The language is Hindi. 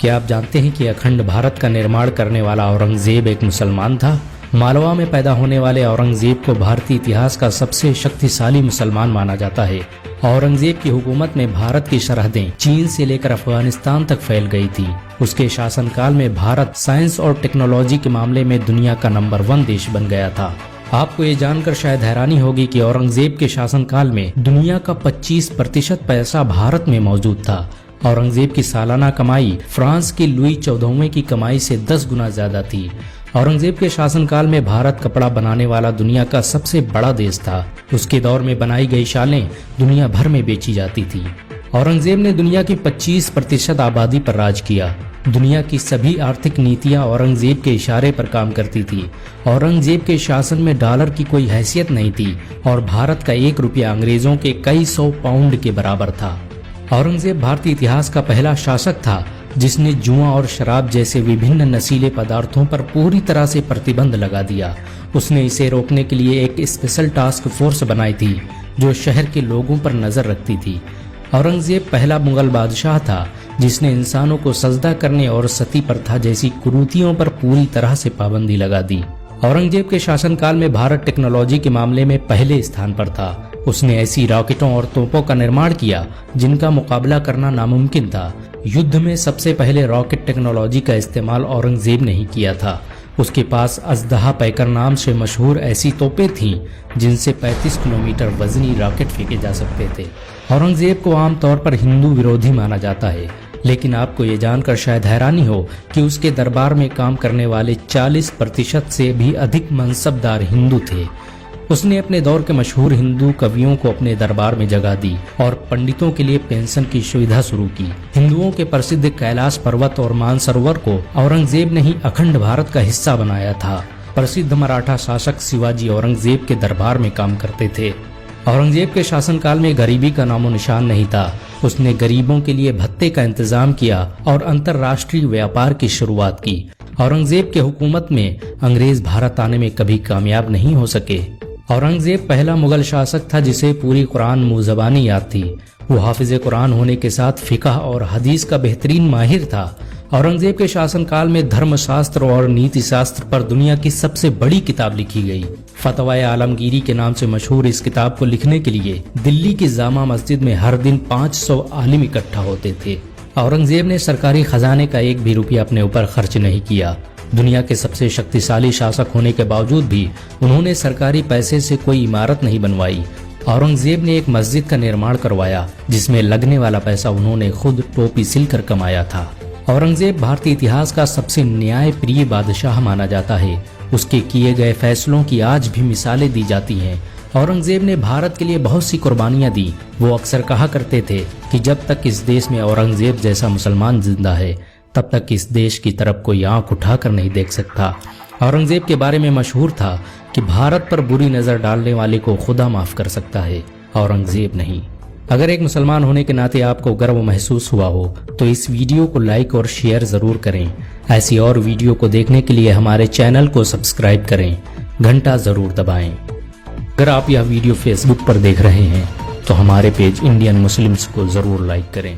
क्या आप जानते हैं कि अखंड भारत का निर्माण करने वाला औरंगजेब एक मुसलमान था? मालवा में पैदा होने वाले औरंगजेब को भारतीय इतिहास का सबसे शक्तिशाली मुसलमान माना जाता है। औरंगजेब की हुकूमत में भारत की सरहदें चीन से लेकर अफगानिस्तान तक फैल गई थी। उसके शासनकाल में भारत साइंस और टेक्नोलॉजी के मामले में दुनिया का नंबर 1 देश बन गया था। आपको ये जानकर शायद हैरानी होगी कि औरंगजेब के शासनकाल में दुनिया का 25% पैसा भारत में मौजूद था। औरंगजेब की सालाना कमाई फ्रांस की लुई 14वें की कमाई से 10 गुना ज्यादा थी। औरंगजेब के शासनकाल में भारत कपड़ा बनाने वाला दुनिया का सबसे बड़ा देश था। उसके दौर में बनाई गई शालें दुनिया भर में बेची जाती थी। औरंगजेब ने दुनिया की 25% आबादी पर राज किया। दुनिया की सभी आर्थिक नीतियां औरंगजेब के इशारे पर काम करती थी। औरंगजेब के शासन में डॉलर की कोई हैसियत नहीं थी और भारत का 1 रुपया अंग्रेजों के कई 100 पाउंड के बराबर था। औरंगजेब भारतीय इतिहास का पहला शासक था जिसने जुआ और शराब जैसे विभिन्न नशीले पदार्थों पर पूरी तरह से प्रतिबंध लगा दिया। उसने इसे रोकने के लिए एक स्पेशल टास्क फोर्स बनाई थी जो शहर के लोगों पर नजर रखती थी। औरंगजेब पहला मुगल बादशाह था जिसने इंसानों को सजदा करने और सती प्रथा जैसी कुरीतियों पर पूरी तरह से पाबंदी लगा दी। औरंगजेब के शासनकाल में भारत टेक्नोलॉजी के मामले में पहले स्थान पर था। उसने ऐसी रॉकेटों और तोपों का निर्माण किया जिनका मुकाबला करना नामुमकिन था। युद्ध में सबसे पहले रॉकेट टेक्नोलॉजी का इस्तेमाल औरंगजेब ने ही किया था। उसके पास अजदहा पैकर नाम से मशहूर ऐसी तोपें थीं जिनसे 35 किलोमीटर वजनी रॉकेट फेंके जा सकते थे। औरंगजेब को आमतौर पर हिंदू विरोधी माना जाता है, लेकिन आपको ये जानकर शायद हैरानी हो कि उसके दरबार में काम करने वाले 40% से भी अधिक मनसबदार हिंदू थे। उसने अपने दौर के मशहूर हिंदू कवियों को अपने दरबार में जगह दी और पंडितों के लिए पेंशन की सुविधा शुरू की। हिंदुओं के प्रसिद्ध कैलाश पर्वत और मानसरोवर को औरंगजेब ने ही अखंड भारत का हिस्सा बनाया था। प्रसिद्ध मराठा शासक शिवाजी औरंगजेब के दरबार में काम करते थे। औरंगजेब के शासनकाल में गरीबी का नामो निशान नहीं था। उसने गरीबों के लिए भत्ते का इंतजाम किया और अंतर्राष्ट्रीय व्यापार की शुरुआत की। औरंगजेब के हुकूमत में अंग्रेज भारत आने में कभी कामयाब नहीं हो सके। औरंगजेब पहला मुगल शासक था जिसे पूरी कुरान मुंह ज़बानी याद थी। वो हाफिज कुरान होने के साथ फिक़ह और हदीस का बेहतरीन माहिर था। औरंगजेब के शासनकाल में धर्मशास्त्र और नीति शास्त्र पर दुनिया की सबसे बड़ी किताब लिखी गई। फतवाए आलमगीरी के नाम से मशहूर इस किताब को लिखने के लिए दिल्ली की जामा मस्जिद में हर दिन 500 आलिम इकट्ठा होते थे। औरंगजेब ने सरकारी खजाने का 1 भी रुपया अपने ऊपर खर्च नहीं किया। दुनिया के सबसे शक्तिशाली शासक होने के बावजूद भी उन्होंने सरकारी पैसे से कोई इमारत नहीं बनवाई। औरंगजेब ने एक मस्जिद का निर्माण करवाया जिसमें लगने वाला पैसा उन्होंने खुद टोपी सिलकर कमाया था। औरंगजेब भारतीय इतिहास का सबसे न्यायप्रिय बादशाह माना जाता है। उसके किए गए फैसलों की आज भी मिसालें दी जाती हैं। औरंगजेब ने भारत के लिए बहुत सी कुर्बानियां दी। वो अक्सर कहा करते थे कि जब तक इस देश में औरंगजेब जैसा मुसलमान जिंदा है तब तक इस देश की तरफ कोई आंख उठाकर नहीं देख सकता। औरंगजेब के बारे में मशहूर था कि भारत पर बुरी नजर डालने वाले को खुदा माफ कर सकता है, औरंगजेब नहीं। अगर एक मुसलमान होने के नाते आपको गर्व महसूस हुआ हो तो इस वीडियो को लाइक और शेयर जरूर करें। ऐसी और वीडियो को देखने के लिए हमारे चैनल को सब्सक्राइब करें, घंटा जरूर दबाएं। अगर आप यह वीडियो फेसबुक पर देख रहे हैं तो हमारे पेज इंडियन मुस्लिम्स को जरूर लाइक करें।